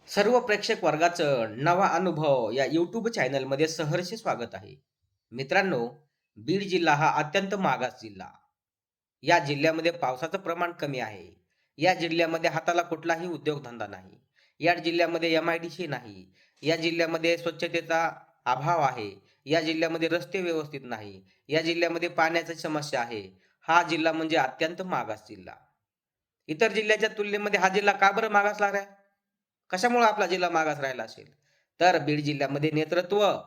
सर्व प्रेक्षक वर्गाचं नवा अनुभव या YouTube चॅनलमध्ये सहर्ष स्वागत आहे. मित्रांनो, बीड जिल्हा हा अत्यंत मागास जिल्हा. या जिल्ह्यामध्ये पावसाचं प्रमाण कमी आहे. या जिल्ह्यामध्ये हाताला कुठलाही उद्योगधंदा नाही. या जिल्ह्यामध्ये एम-आय-डी-सी नाही. या जिल्ह्यामध्ये स्वच्छतेचा अभाव आहे. या जिल्ह्यामध्ये रस्ते व्यवस्थित नाही. या जिल्ह्यामध्ये पाण्याची समस्या आहे. हा जिल्हा म्हणजे अत्यंत मागास जिल्हा. इतर जिल्ह्याच्या तुलनेमध्ये हा जिल्हा का बरं मागासला आहे? कशामुळे आपला जिल्हा मागास राहिला असेल? तर बीड जिल्ह्यामध्ये नेतृत्व,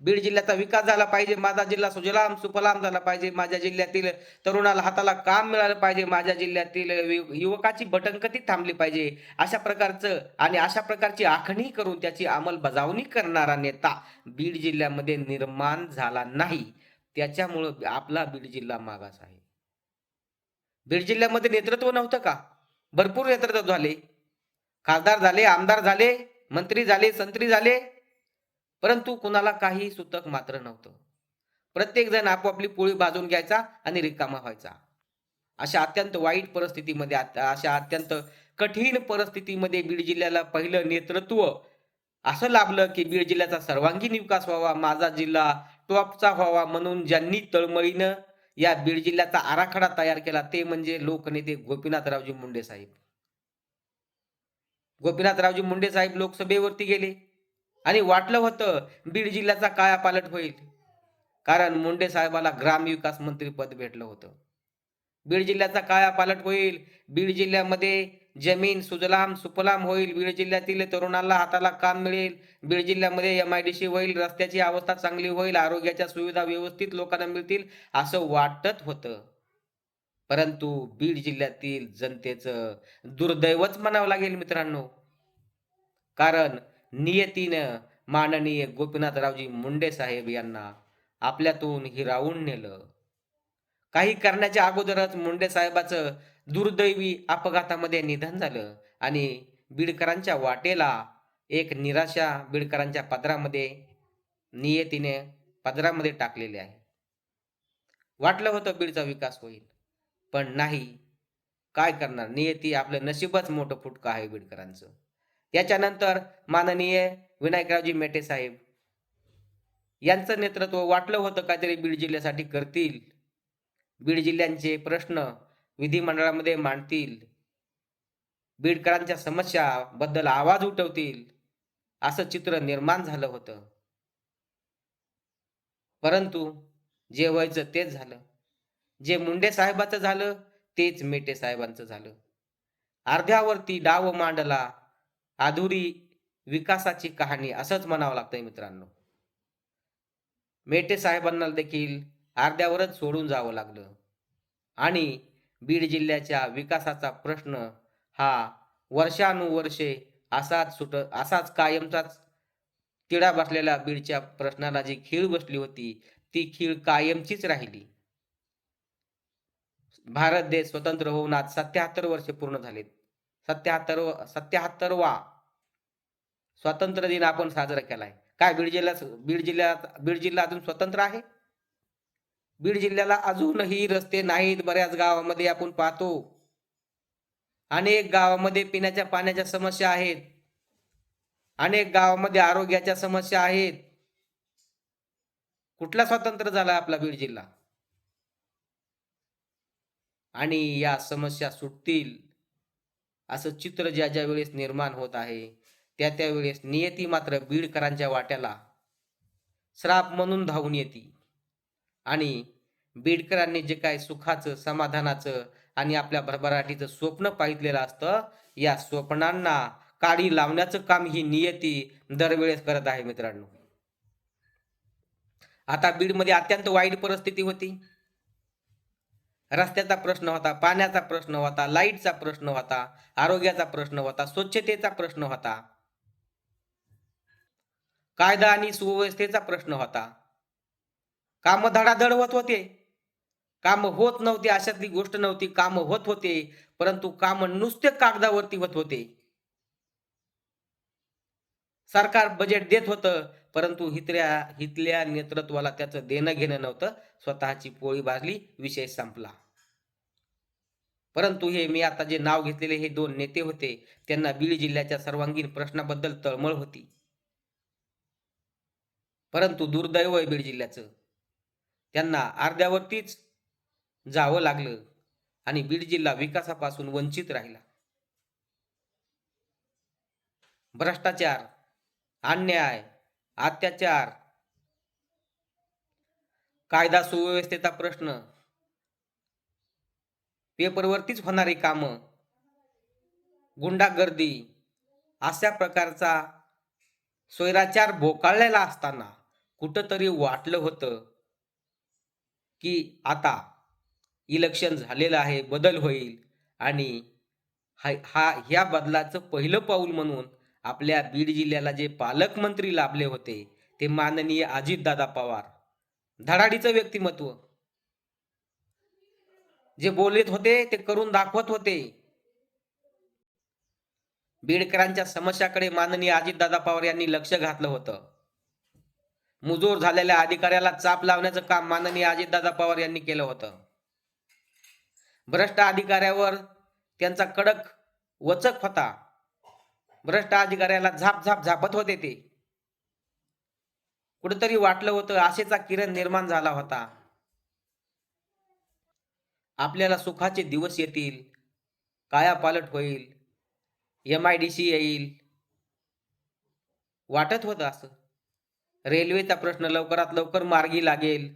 बीड जिल्ह्याचा विकास झाला पाहिजे. माझा जिल्हा सुजलाम सुफलाम झाला पाहिजे. माझ्या जिल्ह्यातील तरुणाला हाताला काम मिळालं पाहिजे. माझ्या जिल्ह्यातील युवकाची भटकंती थांबली पाहिजे. अशा प्रकारचं आणि अशा प्रकारची आखणी करून त्याची अंमलबजावणी करणारा नेता बीड जिल्ह्यामध्ये निर्माण झाला नाही. त्याच्यामुळं आपला बीड जिल्हा मागास आहे. बीड जिल्ह्यामध्ये नेतृत्व नव्हतं का? भरपूर नेतृत्व झाले. खासदार झाले, आमदार झाले, मंत्री झाले, संत्री झाले, परंतु कुणाला काही सुतक मात्र नव्हतं. प्रत्येक जण आपापली पोळी भाजून घ्यायचा आणि रिकामा व्हायचा. अशा अत्यंत वाईट परिस्थितीमध्ये अशा अत्यंत कठीण परिस्थितीमध्ये बीड जिल्ह्याला पहिलं नेतृत्व असं लाभलं, की बीड जिल्ह्याचा सर्वांगीण विकास व्हावा, माझा जिल्हा टॉपचा व्हावा म्हणून ज्यांनी तळमळीनं या बीड जिल्ह्याचा आराखडा तयार केला ते म्हणजे लोकनेते गोपीनाथरावजी मुंडे साहेब. गोपीनाथरावजी मुंडे साहेब लोकसभेवरती गेले आणि वाटलं होतं बीड जिल्ह्याचा कायापालट होईल. कारण मुंडे साहेबाला ग्रामविकास मंत्री पद भेटलं होतं. बीड जिल्ह्याचा कायापालट होईल. बीड जिल्ह्यामध्ये जमीन सुजलाम सुफलाम होईल. बीड जिल्ह्यातील तरुणांना हाताला काम मिळेल. बीड जिल्ह्यामध्ये एम-आय-डी-सी होईल. रस्त्याची अवस्था चांगली होईल. आरोग्याच्या सुविधा व्यवस्थित लोकांना मिळतील असं वाटत होतं. परंतु बीड जिल्ह्यातील जनतेचं दुर्दैवच म्हणावं लागेल मित्रांनो. कारण नियतीनं माननीय गोपीनाथरावजी मुंडे साहेब यांना आपल्यातून हिरावून नेलं. काही करण्याच्या अगोदरच मुंडे साहेबाचं दुर्दैवी अपघातामध्ये निधन झालं आणि बीडकरांच्या वाटेला एक निराशा बीडकरांच्या पदरामध्ये नियतीने पदरामध्ये टाकलेली आहे. वाटलं होतं बीडचा विकास होईल, पण नाही. काय करणार? नियती आपलं नशीबच मोठं फुटकं आहे बीडकरांचं. त्याच्यानंतर माननीय विनायकरावजी मेटे साहेब यांचं नेतृत्व वाटलं होतं काहीतरी बीड जिल्ह्यासाठी करतील. बीड जिल्ह्यांचे प्रश्न विधिमंडळामध्ये मांडतील. बीडकरांच्या समस्याबद्दल आवाज उठवतील. असं चित्र निर्माण झालं होतं. परंतु जे व्हायचं तेच झालं. जे मुंडे साहेबाचं झालं, तेच मेटे साहेबांचं झालं. अर्ध्यावरती डाव मांडला, अधुरी विकासाची कहाणी असंच म्हणावं लागतंय मित्रांनो. मेटे साहेबांना देखील अर्ध्यावरच सोडून जावं लागलं आणि बीड जिल्ह्याच्या विकासाचा प्रश्न हा वर्षानुवर्षे असाच कायमचाच तिढा बसलेल्या बीडच्या प्रश्नाला जी खीळ बसली होती, ती खीळ कायमचीच राहिली. भारत देश स्वतंत्र होऊन आज 77 वर्षे पूर्ण झालीत. 77वा स्वातंत्र्य दिन आपण साजरा केलाय. काय बीड जिल्हा अजून स्वतंत्र आहे? बीड जिल्ह्याला अजूनही रस्ते नाहीत. बऱ्याच गावामध्ये आपण पाहतो. अनेक गावामध्ये पिण्याच्या पाण्याच्या समस्या आहेत. अनेक गावामध्ये आरोग्याच्या समस्या आहेत. कुठला स्वतंत्र झाला आपला बीड जिल्हा? आणि या समस्या सुटतील असं चित्र ज्या वेळेस निर्माण होत आहे, त्या वेळेस नियती मात्र बीडकरांच्या वाट्याला श्राप म्हणून धावून येते आणि बीडकरांनी जे काही सुखाचं, समाधानाचं आणि आपल्या भरभराटीचं स्वप्न पाहिलेलं असतं, या स्वप्नांना काडी लावण्याचं काम ही नियती दरवेळेस करत आहे मित्रांनो. आता बीडमध्ये अत्यंत वाईट परिस्थिती होती. रस्त्याचा प्रश्न होता, पाण्याचा प्रश्न होता, लाईटचा प्रश्न होता, आरोग्याचा प्रश्न होता, स्वच्छतेचा प्रश्न होता, कायदा आणि सुव्यवस्थेचा प्रश्न होता. काम धडाधड होत होते. काम होत नव्हते अशातली गोष्ट नव्हती. काम होत होते, परंतु काम नुसते कागदावरती होत होते. सरकार बजेट देत होतं, परंतु इथल्या नेतृत्वाला त्याचं देणं घेणं नव्हतं. स्वतःची पोळी भाजली, विषय संपला. परंतु हे मी आता जे नाव घेतलेले हे दोन नेते होते, त्यांना बीड जिल्ह्याच्या सर्वांगीण प्रश्नाबद्दल तळमळ होती. परंतु दुर्दैव आहे बीड जिल्ह्याचं. त्यांना अर्ध्यावरतीच जावं लागलं आणि बीड जिल्हा विकासापासून वंचित राहिला. भ्रष्टाचार, अन्याय, अत्याचार, कायदा सुव्यवस्थेचा प्रश्न, पेपरवरतीच होणारी कामं, गुंडागर्दी अशा प्रकारचा स्वैराचार बोकाळलेला असताना कुठंतरी वाटलं होतं की आता इलेक्शन झालेलं आहे, बदल होईल आणि ह्या बदलाचं पहिलं पाऊल म्हणून आपल्या बीड जिल्ह्याला जे पालकमंत्री लाभले होते ते माननीय अजितदादा पवार, धडाडीचं व्यक्तिमत्व, जे बोलत होते ते करून दाखवत होते. बीडकरांच्या समस्याकडे माननीय अजितदादा पवार यांनी लक्ष घातलं होतं. मुजोर झालेल्या अधिकाऱ्याला चाप लावण्याचं काम माननीय अजितदादा पवार यांनी केलं होतं. भ्रष्ट अधिकाऱ्यावर त्यांचा कडक वचक होता. भ्रष्ट अधिकाऱ्याला झापत होते ते. कुठेतरी वाटलं होतं आशेचा किरण निर्माण झाला होता. आपल्याला सुखाचे दिवस येतील, कायापालट होईल, MIDC येईल, वाटत होतं असं. रेल्वेचा प्रश्न लवकरात लवकर मार्गी लागेल,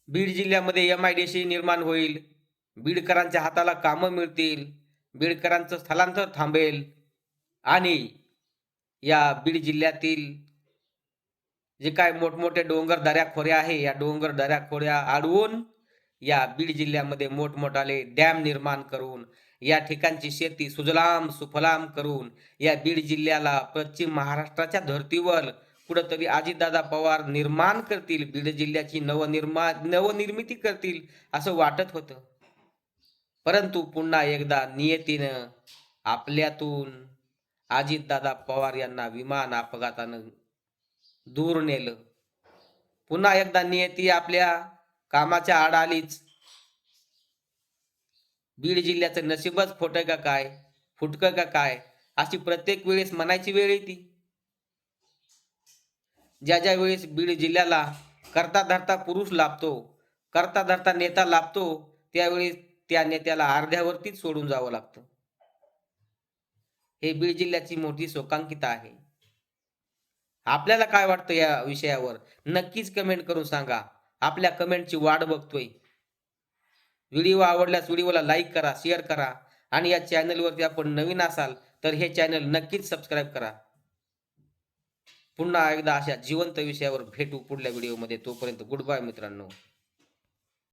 बीड जिल्ह्यामध्ये MIDC निर्माण होईल, बीडकरांच्या हाताला कामं मिळतील, बीडकरांचं स्थलांतर थांबेल आणि या बीड जिल्ह्यातील जे काय मोठमोठे डोंगर दऱ्या-खोऱ्या आहे, या डोंगर दऱ्या-खोऱ्या अडवून या बीड जिल्ह्यामध्ये मोठमोठाले डॅम निर्माण करून या ठिकाणची शेती सुजलाम सुफलाम करून या बीड जिल्ह्याला पश्चिम महाराष्ट्राच्या धर्तीवर कुठंतरी अजितदादा पवार निर्माण करतील, बीड जिल्ह्याची नवनिर्मिती करतील असं वाटत होतं. परंतु पुन्हा एकदा नियतीनं आपल्यातून अजितदादा पवार यांना विमान अपघातानं दूर नेलं. पुन्हा एकदा नियती आपल्या कामाच्या आड आलीच. बीड जिल्ह्याचं नशीबच खोटं का काय, फुटकं का काय अशी प्रत्येक वेळेस म्हणायची वेळ येते. ज्या वेळेस बीड जिल्ह्याला करता धरता पुरुष लाभतो, करता धरता नेता लाभतो, त्यावेळेस त्या नेत्याला अर्ध्यावरतीच सोडून जावं लागतं. हे बीड जिल्ह्याची मोठी शोकांकिता आहे. आपल्याला काय वाटतं या विषयावर नक्कीच कमेंट करून सांगा. आपल्या कमेंटची वाट बघतोय. व्हिडिओ आवडल्यास व्हिडिओला लाईक करा, शेअर करा आणि या चॅनलवरती आपण नवीन असाल तर हे चॅनल नक्कीच सबस्क्राईब करा. पुन्हा एकदा अशा जिवंत विषयावर भेटू पुढल्या व्हिडिओमध्ये. तोपर्यंत गुड बाय मित्रांनो.